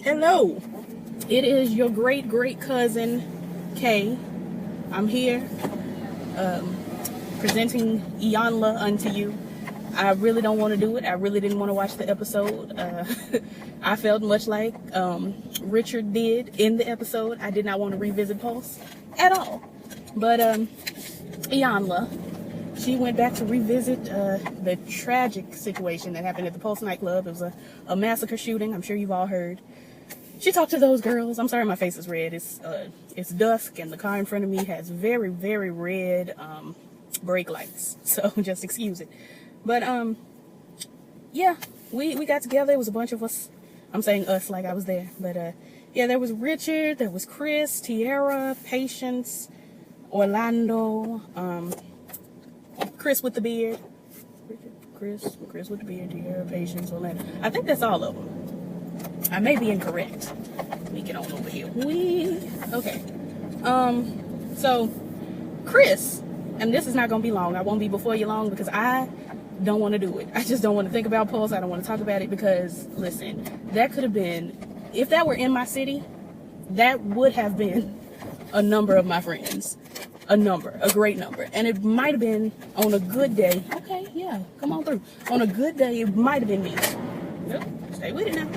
Hello, it is your great cousin Kay. I'm here presenting Iyanla unto you. I really don't want to do it. I really didn't want to watch the episode. I felt much like Richard did in the episode. I did not want to revisit Pulse at all. But Iyanla, she went back to revisit the tragic situation that happened at the Pulse nightclub. It was a massacre shooting. I'm sure you've all heard. She talked to those girls. I'm sorry my face is red. It's dusk and the car in front of me has very, very red brake lights. So just excuse it. But yeah, we got together. It was a bunch of us. I'm saying us like I was there. But yeah, there was Richard, there was Chris, Tiara, Patience, Orlando, Chris with the beard. Chris with the beard, Tiara, Patience, Orlando. I think that's all of them. I may be incorrect. Let me get on over here. Okay. So Chris, and this is not gonna be long. I won't be before you long because I don't want to do it. I just don't want to think about Pulse. I don't want to talk about it because, listen, that could have been, if that were in my city, that would have been a number of my friends. A great number. And it might have been on a good day. Okay, yeah, come on through. On a good day, it might have been me. Yep, stay with it now.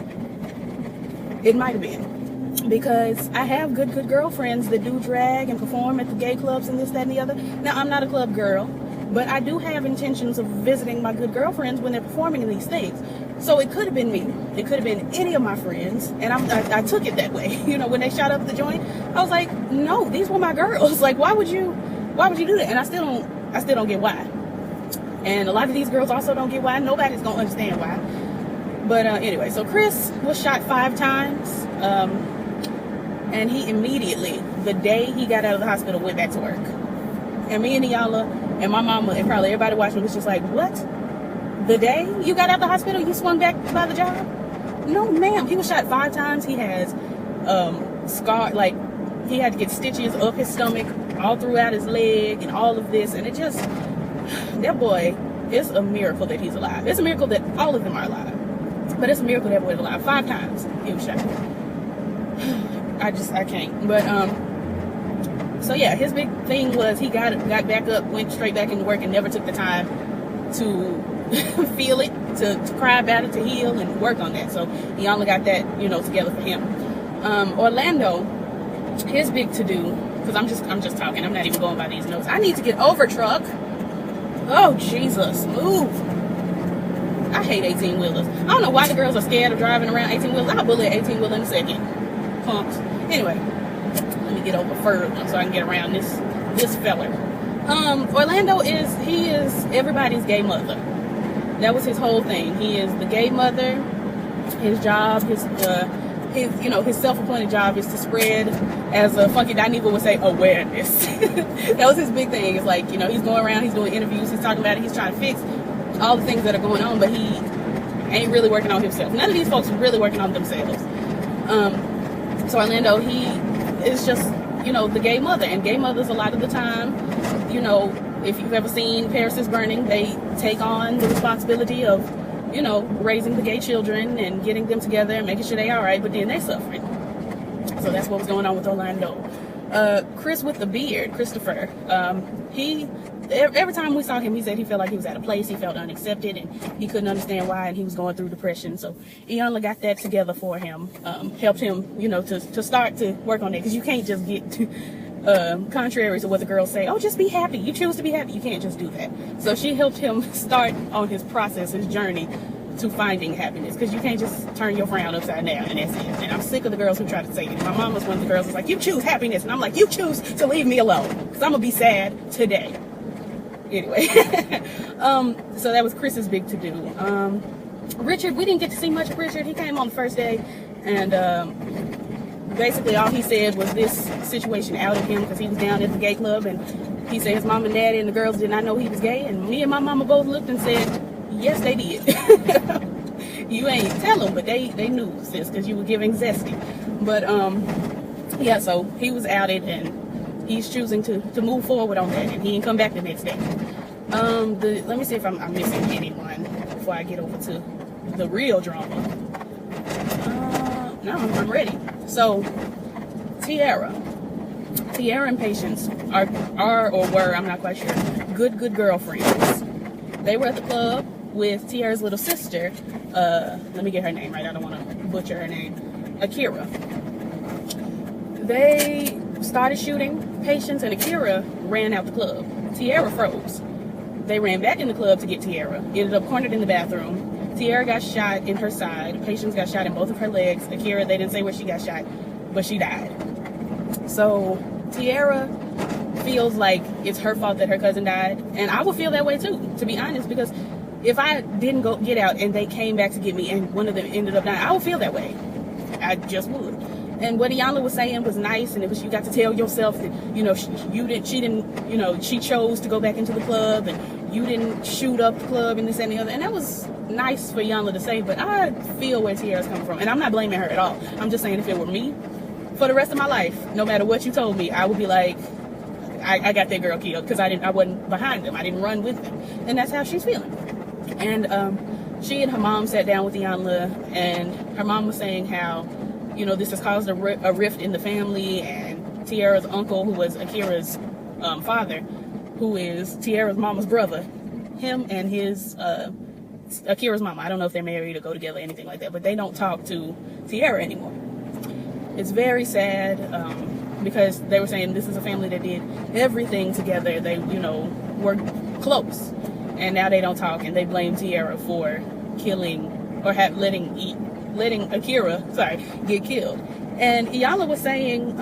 It might have been. Because I have good girlfriends that do drag and perform at the gay clubs and this, that, and the other. Now, I'm not a club girl, but I do have intentions of visiting my good girlfriends when they're performing in these things. So it could have been me. It could have been any of my friends. And I took it that way. You know, when they shot up the joint, I was like, no, these were my girls. Like, why would you do that? And I still don't get why. And a lot of these girls also don't get why. Nobody's going to understand why. But anyway, so Chris was shot 5 times. And he immediately, the day he got out of the hospital, went back to work. And me and Iyanla and my mama and probably everybody watching was just like, what? The day you got out of the hospital, you swung back by the job? No, ma'am. He was shot 5 times. He has scar, like he had to get stitches up his stomach, all throughout his leg, and all of this. And it just, that boy, it's a miracle that he's alive. It's a miracle that all of them are alive. But it's a miracle that boy is alive. 5 times he was shot. I can't. But so yeah, his big thing was he got back up, went straight back into work, and never took the time to feel it, to cry about it, to heal and work on that. So he only got that, together for him. Orlando, his big to do, because I'm just talking, I'm not even going by these notes. I need to get over, truck. Oh Jesus, move. I hate 18-wheelers. I don't know why the girls are scared of driving around 18-wheelers. I'll bully an 18-wheeler in a second. Punks. Anyway, let me get over further so I can get around this feller. Orlando is everybody's gay mother. That was his whole thing. He is the gay mother. His job, his self-appointed job is to spread, as a Funky Dineva would say, awareness. That was his big thing. It's like, he's going around, he's doing interviews, he's talking about it, he's trying to fix all the things that are going on, but he ain't really working on himself. None of these folks are really working on themselves. So Orlando, he is just, the gay mother. And gay mothers, a lot of the time, if you've ever seen Paris is Burning, they take on the responsibility of, raising the gay children and getting them together and making sure they're all right, but then they're suffering. So that's what was going on with Orlando. Chris with the beard, Christopher, every time we saw him, he said he felt like he was out of place, he felt unaccepted, and he couldn't understand why, and he was going through depression. So Iyanla got that together for him, helped him, to start to work on that, because you can't just get to, contrary to what the girls say, oh, just be happy, you choose to be happy. You can't just do that. So she helped him start on his process, his journey to finding happiness, because you can't just turn your frown upside down and that's it. And I'm sick of the girls who try to say it. My mom was one of the girls who's like, you choose happiness, and I'm like, you choose to leave me alone, because I'm gonna be sad today. Anyway, so that was Chris's big to do. Richard, we didn't get to see much of Richard. He came on the first day, and basically all he said was this situation outed him because he was down at the gay club, and he said his mom and daddy and the girls did not know he was gay, and me and my mama both looked and said, yes, they did. You ain't tell them, but they knew, sis, because you were giving zesty. But yeah, so he was outed, and he's choosing to move forward on that, and he didn't come back the next day. Let me see if I'm missing anyone before I get over to the real drama. No, I'm ready. So, Tiara and Patience are or were, I'm not quite sure, good girlfriends. They were at the club with Tiara's little sister. Let me get her name right. I don't want to butcher her name. Akira. They started shooting. Patience and Akira ran out the club. Tiara froze. They ran back in the club to get Tiara. Ended up cornered in the bathroom. Tiara got shot in her side. Patience got shot in both of her legs. Akira, they didn't say where she got shot, but she died. So Tiara feels like it's her fault that her cousin died, and I would feel that way too, to be honest, because if I didn't go get out and they came back to get me and one of them ended up dying, I would feel that way. I just would. And what Iyanla was saying was nice, and it was, you got to tell yourself that, you know, she chose to go back into the club, and you didn't shoot up the club and this and the other, and that was nice for Iyanla to say, but I feel where Tiara's coming from, and I'm not blaming her at all. I'm just saying, if it were me, for the rest of my life, no matter what you told me, I would be like, I got that girl killed, because I wasn't behind them, I didn't run with them, and that's how she's feeling. And she and her mom sat down with Iyanla, and her mom was saying how, you know, this has caused a rift in the family, and Tiara's uncle, who was Akira's father, who is Tiara's mama's brother, him and his Akira's mama, I don't know if they're married or go together or anything like that, but they don't talk to Tiara anymore. It's very sad, because they were saying this is a family that did everything together. They, you know, were close, and now they don't talk, and they blame Tiara for killing or letting Akira, get killed. And Iyanla was saying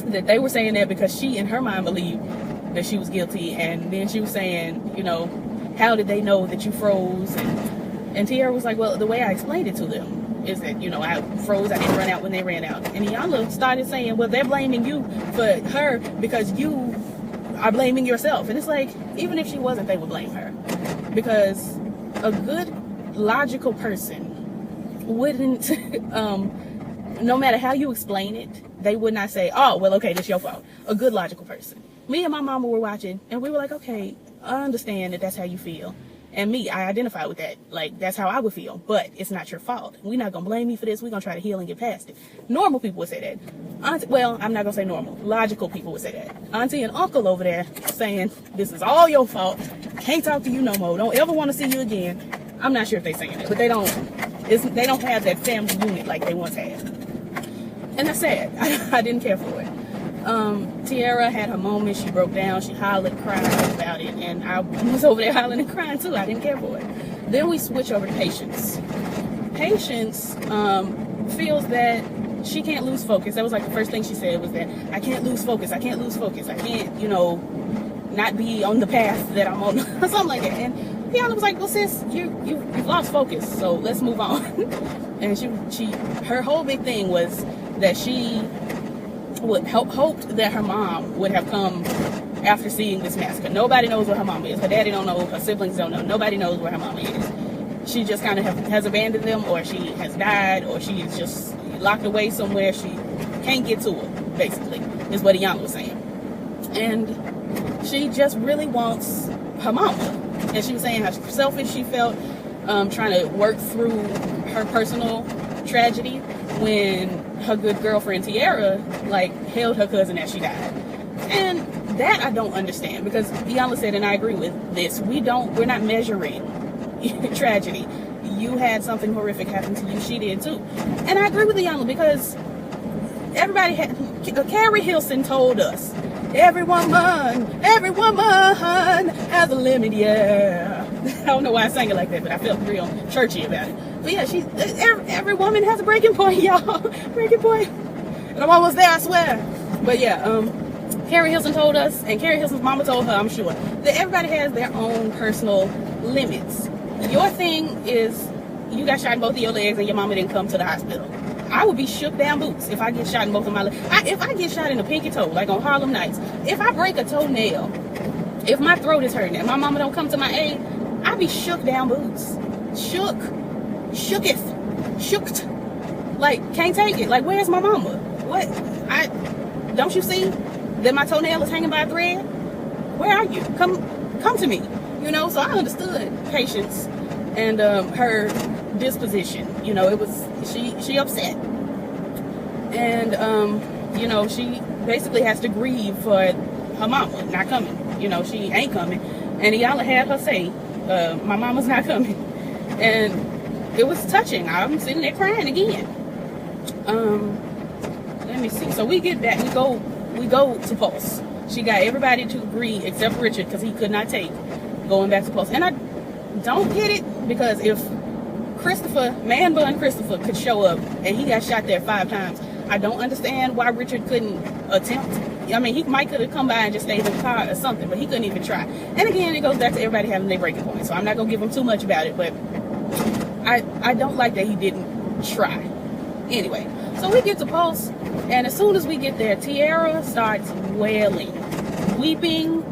that they were saying that because she in her mind believed that she was guilty, and then she was saying, you know, how did they know that you froze? And Tiara was like, well, the way I explained it to them is that, you know, I froze, I didn't run out when they ran out. And Iyanla started saying, well, they're blaming you for her because you are blaming yourself. And it's like, even if she wasn't, they would blame her, because a good logical person wouldn't, no matter how you explain it, they would not say, oh, well, okay, that's your fault. A good logical person. Me and my mama were watching, and we were like, okay, I understand that that's how you feel. And me, I identify with that. Like, that's how I would feel. But it's not your fault. We're not going to blame you for this. We're going to try to heal and get past it. Normal people would say that. Well, I'm not going to say normal. Logical people would say that. Auntie and uncle over there saying, this is all your fault. Can't talk to you no more. Don't ever want to see you again. I'm not sure if they're saying it, but they don't have that family unit like they once had. And that's sad. I didn't care for it. Tiara had her moment. She broke down. She hollered, cried about it. And I was over there hollering and crying too. I didn't care for it. Then we switch over to Patience. Patience feels that she can't lose focus. That was like the first thing she said, was that I can't lose focus. I can't lose focus. I can't, you know, not be on the path that I'm on. Something like that. And Iyanla was like, well, sis, you've lost focus, so let's move on. And her whole big thing was that she hoped that her mom would have come after seeing this massacre. Nobody knows where her mom is. Her daddy don't know. Her siblings don't know. Nobody knows where her mama is. She just kind of has abandoned them, or she has died, or she is just locked away somewhere. She can't get to her, basically, is what Iyanla was saying. And she just really wants her mama. And she was saying how selfish she felt trying to work through her personal tragedy when her good girlfriend Tiara like held her cousin as she died. And that I don't understand, because Iyanla said, and I agree with this, we're not measuring tragedy. You had something horrific happen to you, she did too. And I agree with Iyanla, because Carrie Hilson told us, every woman has a limit, yeah. I don't know why I sang it like that, but I felt real churchy about it. But yeah, every woman has a breaking point, y'all. Breaking point. And I'm almost there, I swear. But yeah, Carrie Hilson told us, and Carrie Hilson's mama told her, I'm sure, that everybody has their own personal limits. Your thing is, you got shot in both of your legs and your mama didn't come to the hospital. I would be shook down boots if I get shot in both of my legs. If I get shot in the pinky toe, like on Harlem Nights, if I break a toenail, if my throat is hurting and my mama don't come to my aid, I'd be shook down boots. Shooketh. Like, can't take it. Like, where's my mama? What? Don't you see that my toenail is hanging by a thread? Where are you? Come to me. You know, so I understood Patience and her disposition. You know, it was she upset. And, you know, she basically has to grieve for her mama not coming. You know, she ain't coming. And Iyanla had her say, my mama's not coming. And it was touching. I'm sitting there crying again. Let me see. So we get back, we go to Pulse. She got everybody to agree except Richard, because he could not take going back to Pulse. And I don't get it, because if Man Bun Christopher could show up and he got shot there 5 times, I don't understand why Richard couldn't attempt. I mean, he might could have come by and just stayed in the car or something, but he couldn't even try. And again, it goes back to everybody having their breaking point. So I'm not going to give him too much about it, but I don't like that he didn't try. Anyway, so we get to Pulse, and as soon as we get there, Tierra starts wailing, weeping,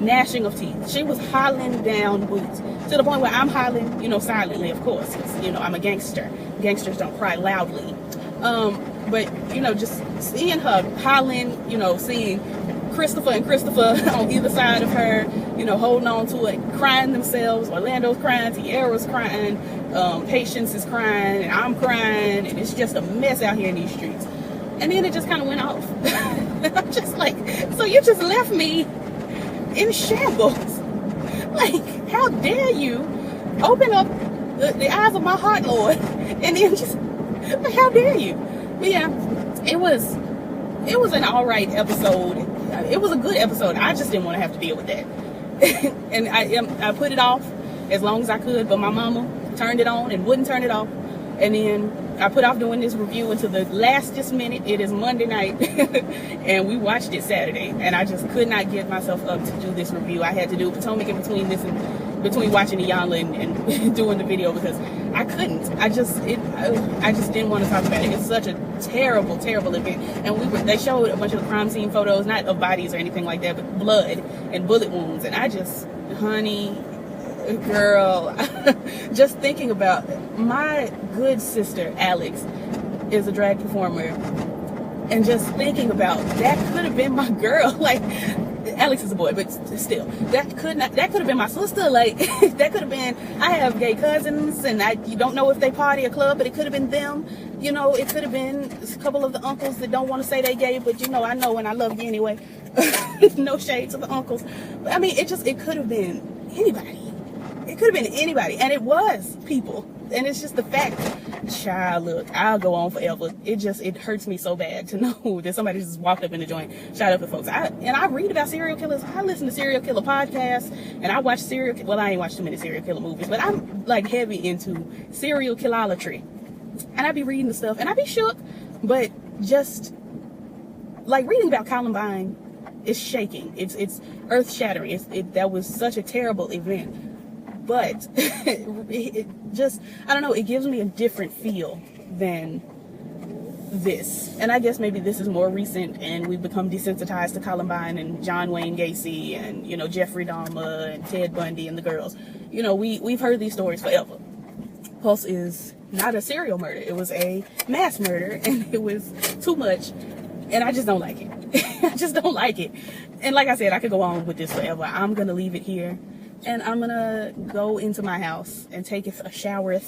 gnashing of teeth. She was hollering down boots to the point where I'm hollering, you know, silently, of course, because, you know, I'm a gangster. Gangsters don't cry loudly. But, you know, just seeing her hollering, you know, seeing Christopher and Christopher on either side of her, you know, holding on to it, crying themselves. Orlando's crying, Tierra's crying, Patience is crying, and I'm crying, and it's just a mess out here in these streets. And then it just kind of went off. I'm just like, so you just left me in shambles. Like, how dare you open up the eyes of my heart, Lord, and then just, like, how dare you? But yeah, it was an all right episode. It was a good episode. I just didn't want to have to deal with that. And I put it off as long as I could, but my mama turned it on and wouldn't turn it off. And then I put off doing this review until the lastest minute. It is Monday night, and we watched it Saturday, and I just could not get myself up to do this review. I had to do Potomac in between this and between watching Iyanla and doing the video, because I couldn't. I just didn't want to talk about it. It's such a terrible, terrible event. And they showed a bunch of the crime scene photos, not of bodies or anything like that, but blood and bullet wounds. And I just, honey, girl, just thinking about my good sister Alex is a drag performer, and just thinking about that could have been my girl. Like, Alex is a boy, but still, that could have been my sister. Like, that could have been. I have gay cousins, and you don't know if they party or club, but it could have been them. You know, it could have been a couple of the uncles that don't want to say they gay, but you know, I know and I love you anyway. No shade to the uncles, but I mean, it could have been anybody. It could have been anybody, and it was people. And it's just the fact, child, look, I'll go on forever. It hurts me so bad to know that somebody just walked up in the joint, shot up at folks. I read about serial killers. I listen to serial killer podcasts, and I watch well, I ain't watched too many serial killer movies, but I'm like heavy into serial killolatry. And I be reading the stuff, and I be shook, but just like reading about Columbine is shaking. It's earth shattering. That was such a terrible event. But it just, I don't know, it gives me a different feel than this. And I guess maybe this is more recent, and we've become desensitized to Columbine and John Wayne Gacy and, you know, Jeffrey Dahmer and Ted Bundy and the girls. You know, we've heard these stories forever. Pulse is not a serial murder. It was a mass murder, and it was too much. And I just don't like it. I just don't like it. And like I said, I could go on with this forever. I'm going to leave it here. And I'm going to go into my house and take a shower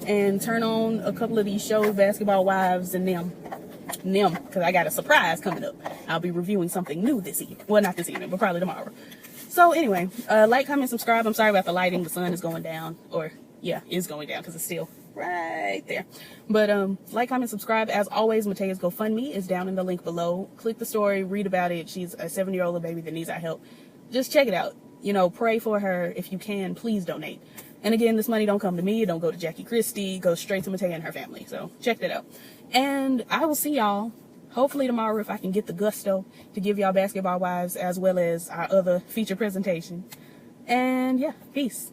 and turn on a couple of these shows, Basketball Wives and them, because I got a surprise coming up. I'll be reviewing something new this evening. Well, not this evening, but probably tomorrow. So anyway, like, comment, subscribe. I'm sorry about the lighting. The sun is going down. Or, yeah, is going down because it's still right there. But like, comment, subscribe. As always, Matea's GoFundMe is down in the link below. Click the story. Read about it. She's a 7-year-old baby that needs our help. Just check it out. You know, pray for her. If you can, please donate. And again, this money don't come to me. It don't go to Jackie Christie. It goes straight to Matea and her family. So check that out. And I will see y'all hopefully tomorrow, if I can get the gusto to give y'all Basketball Wives as well as our other feature presentation. And yeah, peace.